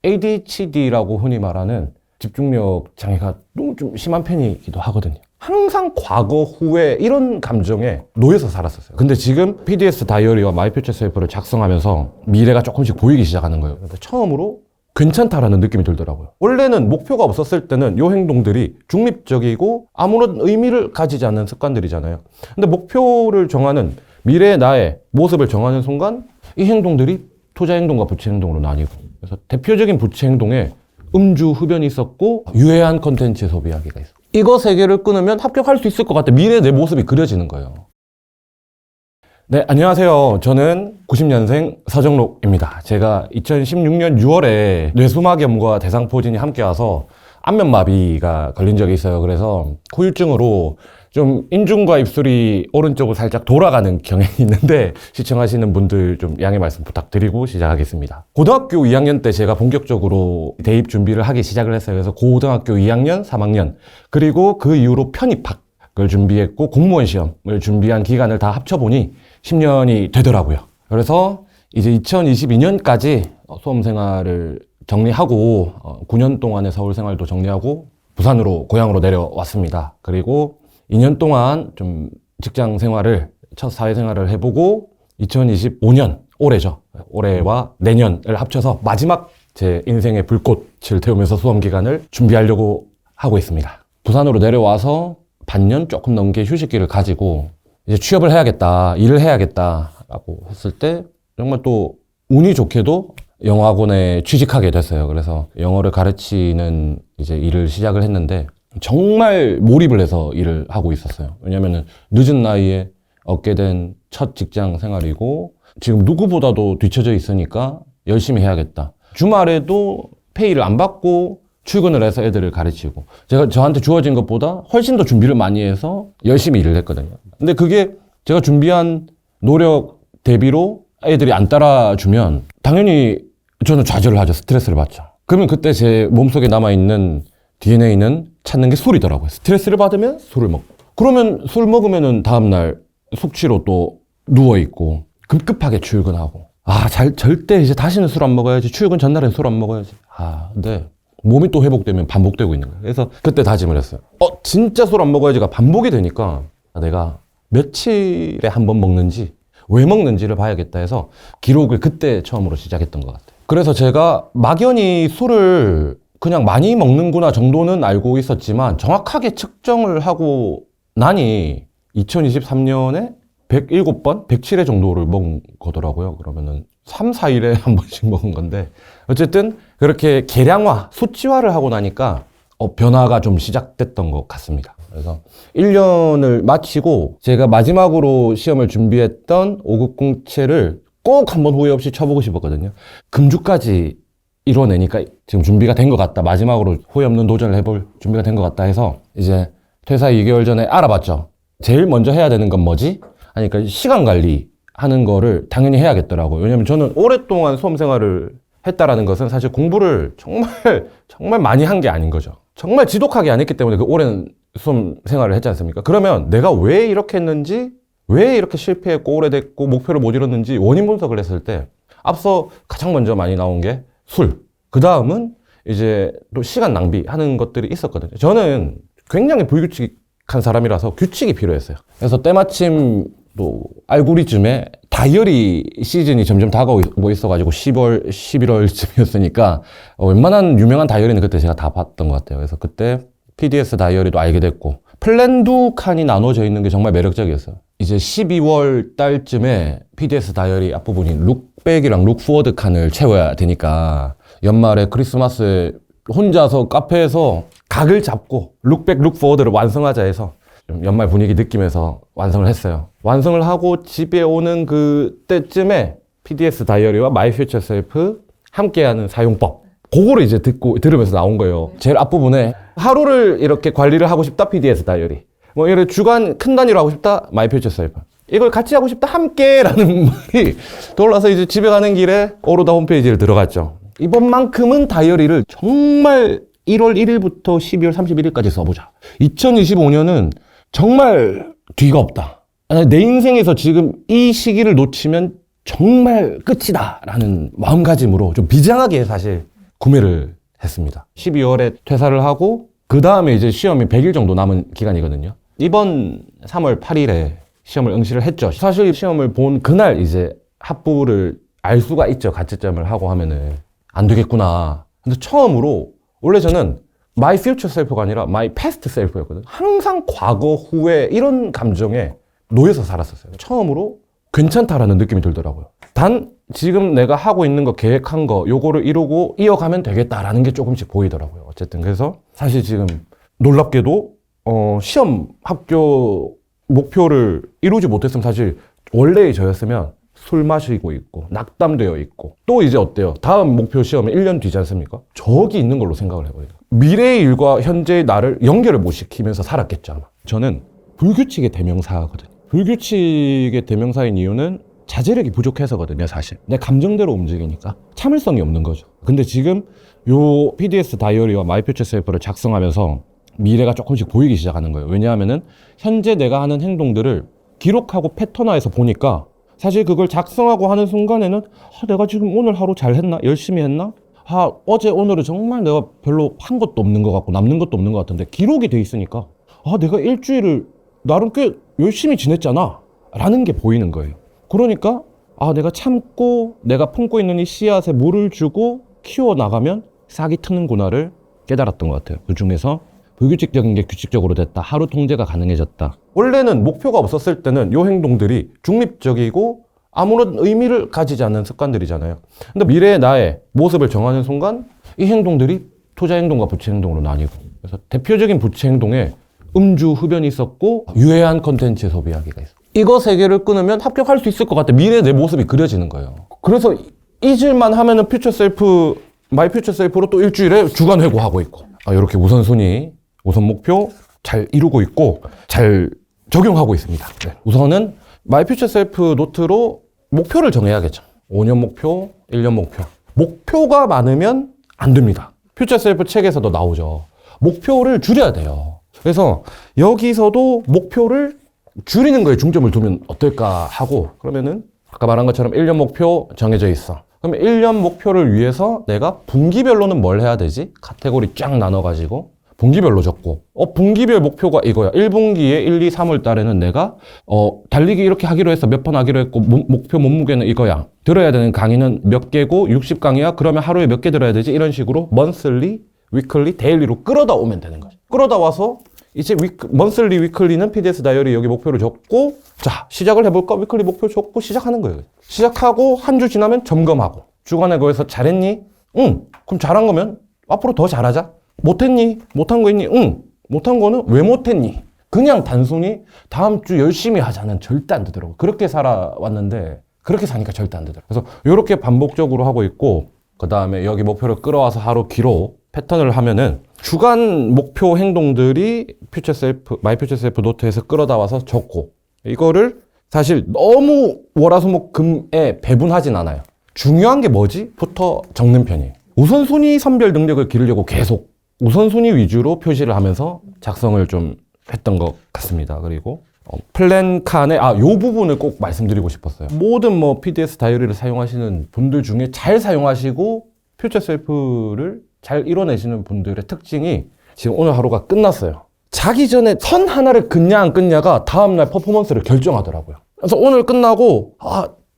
ADHD라고 흔히 말하는 집중력 장애가 너무 좀 심한 편이기도 하거든요. 항상 과거, 후회 이런 감정에 놓여서 살았었어요. 근데 지금 PDS 다이어리와 마이 퓨처 셀프를 작성하면서 미래가 조금씩 보이기 시작하는 거예요. 근데 처음으로 괜찮다라는 느낌이 들더라고요. 원래는 목표가 없었을 때는 이 행동들이 중립적이고 아무런 의미를 가지지 않는 습관들이잖아요. 근데 목표를 정하는 미래의 나의 모습을 정하는 순간 이 행동들이 투자 행동과 부채 행동으로 나뉘고, 그래서 대표적인 부채 행동에 음주 흡연이 있었고 유해한 컨텐츠 소비하기가 있어. 이거 세 개를 끊으면 합격할 수 있을 것 같아. 미래의 내 모습이 그려지는 거예요. 네, 안녕하세요. 저는 90년생 서정록입니다. 제가 2016년 6월에 뇌수막염과 대상포진이 함께 와서 안면마비가 걸린 적이 있어요. 그래서 후유증으로 좀 인중과 입술이 오른쪽으로 살짝 돌아가는 경향이 있는데 시청하시는 분들 좀 양해 말씀 부탁드리고 시작하겠습니다. 고등학교 2학년 때 제가 본격적으로 대입 준비를 하기 시작을 했어요. 그래서 고등학교 2학년, 3학년 그리고 그 이후로 편입학을 준비했고 공무원 시험을 준비한 기간을 다 합쳐보니 10년이 되더라고요. 그래서 이제 2022년까지 수험 생활을 정리하고 9년 동안의 서울 생활도 정리하고 부산으로 고향으로 내려왔습니다. 그리고 2년 동안 좀 직장 생활을, 첫 사회 생활을 해보고 2025년, 올해죠. 올해와 내년을 합쳐서 마지막 제 인생의 불꽃을 태우면서 수험 기간을 준비하려고 하고 있습니다. 부산으로 내려와서 반년 조금 넘게 휴식기를 가지고 이제 취업을 해야겠다, 일을 해야겠다라고 했을 때 정말 또 운이 좋게도 영어학원에 취직하게 됐어요. 그래서 영어를 가르치는 이제 일을 시작을 했는데 정말 몰입을 해서 일을 하고 있었어요. 왜냐면은 늦은 나이에 얻게 된 첫 직장 생활이고 지금 누구보다도 뒤처져 있으니까 열심히 해야겠다. 주말에도 페이를 안 받고 출근을 해서 애들을 가르치고 저한테 주어진 것보다 훨씬 더 준비를 많이 해서 열심히 일을 했거든요. 근데 그게 제가 준비한 노력 대비로 애들이 안 따라주면 당연히 저는 좌절을 하죠. 스트레스를 받죠. 그러면 그때 제 몸속에 남아있는 DNA는 찾는 게 술이더라고요. 스트레스를 받으면 술을 먹고. 그러면 술 먹으면은 다음날 숙취로 또 누워있고 급급하게 출근하고. 절대 이제 다시는 술 안 먹어야지. 출근 전날엔 술 안 먹어야지. 근데 몸이 또 회복되면 반복되고 있는 거예요. 그래서 그때 다짐을 했어요. 진짜 술 안 먹어야지가 반복이 되니까 내가 며칠에 한 번 먹는지 왜 먹는지를 봐야겠다 해서 기록을 그때 처음으로 시작했던 것 같아요. 그래서 제가 막연히 술을 그냥 많이 먹는구나 정도는 알고 있었지만 정확하게 측정을 하고 나니 2023년에 107번, 107회 정도를 먹은 거더라고요. 그러면은 3, 4일에 한 번씩 먹은 건데 어쨌든 그렇게 계량화, 수치화를 하고 나니까 변화가 좀 시작됐던 것 같습니다. 그래서 1년을 마치고 제가 마지막으로 시험을 준비했던 5급 공채를 꼭 한번 후회 없이 쳐보고 싶었거든요. 금주까지 이뤄내니까 지금 준비가 된 것 같다. 마지막으로 후회 없는 도전을 해볼 준비가 된 것 같다 해서 이제 퇴사 2개월 전에 알아봤죠. 제일 먼저 해야 되는 건 뭐지? 그러니까 시간 관리 하는 거를 당연히 해야겠더라고요. 왜냐면 저는 오랫동안 수험 생활을 했다라는 것은 사실 공부를 정말 많이 한 게 아닌 거죠. 정말 지독하게 안 했기 때문에 그 오랜 수험 생활을 했지 않습니까? 그러면 내가 왜 이렇게 했는지, 왜 이렇게 실패했고 오래됐고 목표를 못 이뤘는지 원인 분석을 했을 때 앞서 가장 먼저 많이 나온 게 술. 그 다음은 이제 또 시간 낭비하는 것들이 있었거든요. 저는 굉장히 불규칙한 사람이라서 규칙이 필요했어요. 그래서 때마침 또 알고리즘에 다이어리 시즌이 점점 다가오고 있어가지고 10월, 11월쯤이었으니까 웬만한 유명한 다이어리는 그때 제가 다 봤던 것 같아요. 그래서 그때 PDS 다이어리도 알게 됐고 플랜 두 칸이 나눠져 있는 게 정말 매력적이었어요. 이제 12월 달쯤에 PDS 다이어리 앞부분이 룩백이랑 룩포워드 칸을 채워야 되니까 연말에 크리스마스에 혼자서 카페에서 각을 잡고 룩백, 룩포워드를 완성하자 해서 좀 연말 분위기 느끼면서 완성을 했어요. 완성을 하고 집에 오는 그때쯤에 PDS 다이어리와 마이 퓨처 셀프 함께하는 사용법 그거를 이제 들으면서 나온 거예요. 제일 앞부분에 하루를 이렇게 관리를 하고 싶다 PDS 다이어리, 뭐 이렇게 주간 큰 단위로 하고 싶다 마이 퓨처 셀프, 이걸 같이 하고 싶다 함께라는 말이 떠올라서 이제 집에 가는 길에 오로다 홈페이지를 들어갔죠. 이번만큼은 다이어리를 정말 1월 1일부터 12월 31일까지 써보자. 2025년은 정말 뒤가 없다. 내 인생에서 지금 이 시기를 놓치면 정말 끝이다 라는 마음가짐으로 좀 비장하게 사실 구매를 했습니다. 12월에 퇴사를 하고 그 다음에 이제 시험이 100일 정도 남은 기간이거든요. 이번 3월 8일에 시험을 응시를 했죠. 사실 시험을 본 그날 이제 합부를 알 수가 있죠. 가채점을 하고 하면은 안 되겠구나. 근데 처음으로 원래 저는 My Future Self가 아니라 My Past Self였거든요. 항상 과거 후에 이런 감정에 놓여서 살았었어요. 처음으로 괜찮다라는 느낌이 들더라고요. 단 지금 내가 하고 있는 거, 계획한 거, 요거를 이루고 이어가면 되겠다라는 게 조금씩 보이더라고요. 어쨌든 그래서 사실 지금 놀랍게도 시험 합격 목표를 이루지 못했으면 사실 원래의 저였으면 술 마시고 있고 낙담되어 있고 또 이제 어때요? 다음 목표 시험은 1년 뒤지 않습니까? 저기 있는 걸로 생각을 해버려요. 미래의 일과 현재의 나를 연결을 못 시키면서 살았겠죠 아마. 저는 불규칙의 대명사거든요. 불규칙의 대명사인 이유는 자제력이 부족해서거든요. 사실 내 감정대로 움직이니까 참을성이 없는 거죠. 근데 지금 요 PDS 다이어리와 마이 퓨처 셀프를 작성하면서 미래가 조금씩 보이기 시작하는 거예요. 왜냐하면은 현재 내가 하는 행동들을 기록하고 패턴화해서 보니까 사실 그걸 작성하고 하는 순간에는 내가 지금 오늘 하루 잘 했나? 열심히 했나? 어제 오늘은 정말 내가 별로 한 것도 없는 것 같고 남는 것도 없는 것 같은데 기록이 돼 있으니까 내가 일주일을 나름 꽤 열심히 지냈잖아 라는 게 보이는 거예요. 그러니까 내가 참고 내가 품고 있는 이 씨앗에 물을 주고 키워나가면 싹이 트는구나를 깨달았던 것 같아요. 그 중에서 불규칙적인 게 규칙적으로 됐다. 하루 통제가 가능해졌다. 원래는 목표가 없었을 때는 이 행동들이 중립적이고 아무런 의미를 가지지 않는 습관들이잖아요. 근데 미래의 나의 모습을 정하는 순간 이 행동들이 투자 행동과 부채 행동으로 나뉘고, 그래서 대표적인 부채 행동에 음주 흡연이 있었고 유해한 컨텐츠 소비하기가 있어. 이거 세 개를 끊으면 합격할 수 있을 것 같아. 미래의 내 모습이 그려지는 거예요. 그래서 잊을만 하면은 퓨처 셀프, 마이 퓨처 셀프로 또 일주일에 주간 회고하고 있고, 이렇게 우선순위, 우선 목표 잘 이루고 있고 잘 적용하고 있습니다. 네. 우선은 마이 퓨처 셀프 노트로 목표를 정해야겠죠. 5년 목표, 1년 목표. 목표가 많으면 안 됩니다. 퓨처 셀프 책에서도 나오죠. 목표를 줄여야 돼요. 그래서 여기서도 목표를 줄이는 거에 중점을 두면 어떨까 하고, 그러면은 아까 말한 것처럼 1년 목표 정해져 있어. 그럼 1년 목표를 위해서 내가 분기별로는 뭘 해야 되지? 카테고리 쫙 나눠가지고 분기별로 적고, 분기별 목표가 이거야. 1분기에 1, 2, 3월 달에는 내가 달리기 이렇게 하기로 해서 몇 번 하기로 했고 목표 몸무게는 이거야. 들어야 되는 강의는 몇 개고 60강이야. 그러면 하루에 몇 개 들어야 되지? 이런 식으로 먼슬리, 위클리, 데일리로 끌어다 오면 되는 거지. 끌어다 와서 이제 먼슬리, 위클리는 PDS 다이어리 여기 목표를 적고, 자 시작을 해볼까? 위클리 목표 적고 시작하는 거예요. 시작하고 한 주 지나면 점검하고, 주간에 거기서 잘했니? 응. 그럼 잘한 거면 앞으로 더 잘하자. 못했니? 못한 거 있니? 응. 못한 거는 왜 못했니? 그냥 단순히 다음 주 열심히 하자는 절대 안 되더라고. 그렇게 살아왔는데 그렇게 사니까 절대 안 되더라고. 그래서 이렇게 반복적으로 하고 있고, 그 다음에 여기 목표를 끌어와서 하루 기록 패턴을 하면은 주간 목표 행동들이 퓨처 셀프, 마이 퓨처 셀프 노트에서 끌어다 와서 적고, 이거를 사실 너무 월화수목금에 배분하진 않아요. 중요한 게 뭐지? 부터 적는 편이에요. 우선순위 선별 능력을 기르려고 계속 우선순위 위주로 표시를 하면서 작성을 좀 했던 것 같습니다. 그리고 플랜 칸에 요 부분을 꼭 말씀드리고 싶었어요. 모든 PDS 다이어리를 사용하시는 분들 중에 잘 사용하시고 퓨처 셀프를 잘 이뤄내시는 분들의 특징이, 지금 오늘 하루가 끝났어요. 자기 전에 선 하나를 끊냐 안 끊냐가 다음날 퍼포먼스를 결정하더라고요. 그래서 오늘 끝나고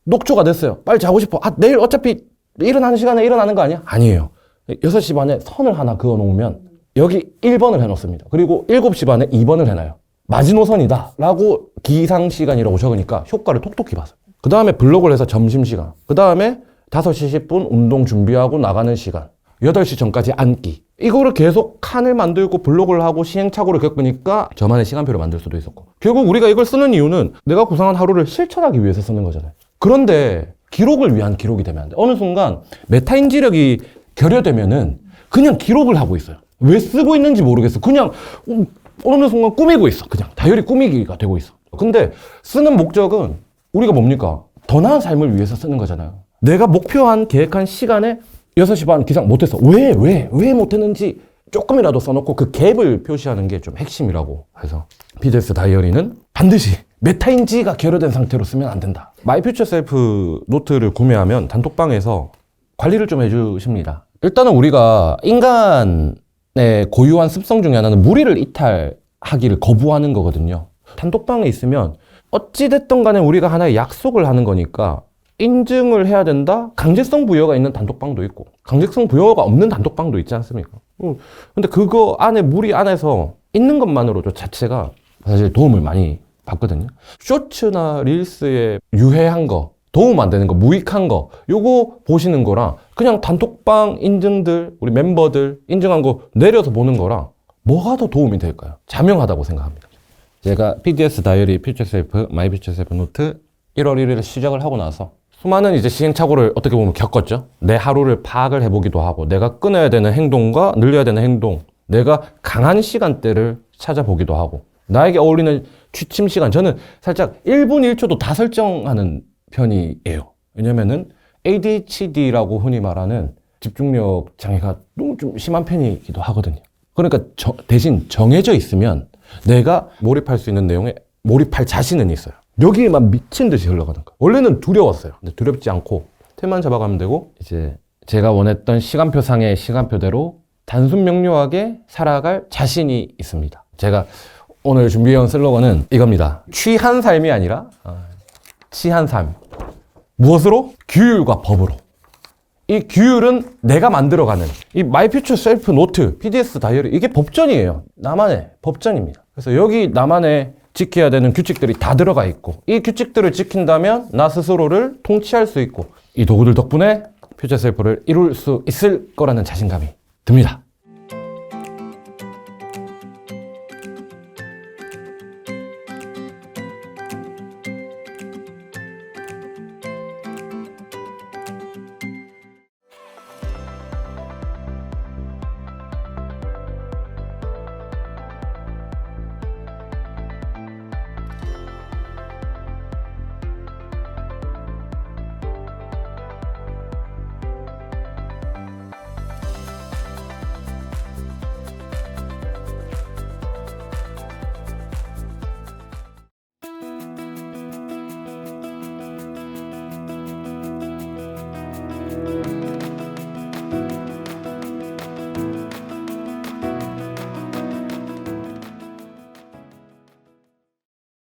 녹초가 됐어요. 빨리 자고 싶어. 내일 어차피 일어나는 시간에 일어나는 거 아니야? 아니에요. 6시 반에 선을 하나 그어 놓으면 여기 1번을 해놓습니다. 그리고 7시 반에 2번을 해놔요. 마지노선이다 라고 기상시간이라고 적으니까 효과를 톡톡히 봤어요. 그 다음에 블록을 해서 점심시간, 그 다음에 5시 10분 운동 준비하고 나가는 시간, 8시 전까지 앉기. 이거를 계속 칸을 만들고 블록을 하고 시행착오를 겪으니까 저만의 시간표를 만들 수도 있었고, 결국 우리가 이걸 쓰는 이유는 내가 구상한 하루를 실천하기 위해서 쓰는 거잖아요. 그런데 기록을 위한 기록이 되면 안 돼. 어느 순간 메타인지력이 결여되면은 그냥 기록을 하고 있어요. 왜 쓰고 있는지 모르겠어. 그냥 어느 순간 꾸미고 있어. 그냥 다이어리 꾸미기가 되고 있어. 근데 쓰는 목적은 우리가 뭡니까? 더 나은 삶을 위해서 쓰는 거잖아요. 내가 목표한 계획한 시간에 6시 반 기상 못했어. 왜 못했는지 조금이라도 써놓고 그 갭을 표시하는 게 좀 핵심이라고 해서 PDS 다이어리는 반드시 메타인지가 결여된 상태로 쓰면 안 된다. 마이 퓨처 셀프 노트를 구매하면 단톡방에서 관리를 좀 해주십니다. 일단은 우리가 인간의 고유한 습성 중에 하나는 무리를 이탈하기를 거부하는 거거든요. 단톡방에 있으면 어찌됐든 간에 우리가 하나의 약속을 하는 거니까 인증을 해야 된다? 강제성 부여가 있는 단톡방도 있고 강제성 부여가 없는 단톡방도 있지 않습니까? 근데 그거 안에 무리 안에서 있는 것만으로도 자체가 사실 도움을 많이 받거든요. 쇼츠나 릴스에 유해한 거, 도움 안 되는 거, 무익한 거 요거 보시는 거랑 그냥 단톡방 인증들, 우리 멤버들 인증한 거 내려서 보는 거랑 뭐가 더 도움이 될까요? 자명하다고 생각합니다. 제가 PDS 다이어리 퓨처셀프, 마이 퓨처셀프 노트 1월 1일에 시작을 하고 나서 수많은 이제 시행착오를 어떻게 보면 겪었죠. 내 하루를 파악을 해보기도 하고 내가 끊어야 되는 행동과 늘려야 되는 행동, 내가 강한 시간대를 찾아보기도 하고 나에게 어울리는 취침 시간, 저는 살짝 1분 1초도 다 설정하는 편이에요. 왜냐면은 ADHD라고 흔히 말하는 집중력 장애가 너무 좀 심한 편이기도 하거든요. 그러니까 대신 정해져 있으면 내가 몰입할 수 있는 내용에 몰입할 자신은 있어요. 여기에만 미친 듯이 흘러가는 거예요. 원래는 두려웠어요. 근데 두렵지 않고 틀만 잡아가면 되고 이제 제가 원했던 시간표상의 시간표대로 단순 명료하게 살아갈 자신이 있습니다. 제가 오늘 준비해온 슬로건은 이겁니다. 취한 삶이 아니라 취한 삶. 무엇으로? 규율과 법으로. 이 규율은 내가 만들어가는 이 마이 퓨처 셀프 노트, PDS 다이어리 이게 법전이에요. 나만의 법전입니다. 그래서 여기 나만의 지켜야 되는 규칙들이 다 들어가 있고 이 규칙들을 지킨다면 나 스스로를 통치할 수 있고 이 도구들 덕분에 퓨처 셀프를 이룰 수 있을 거라는 자신감이 듭니다.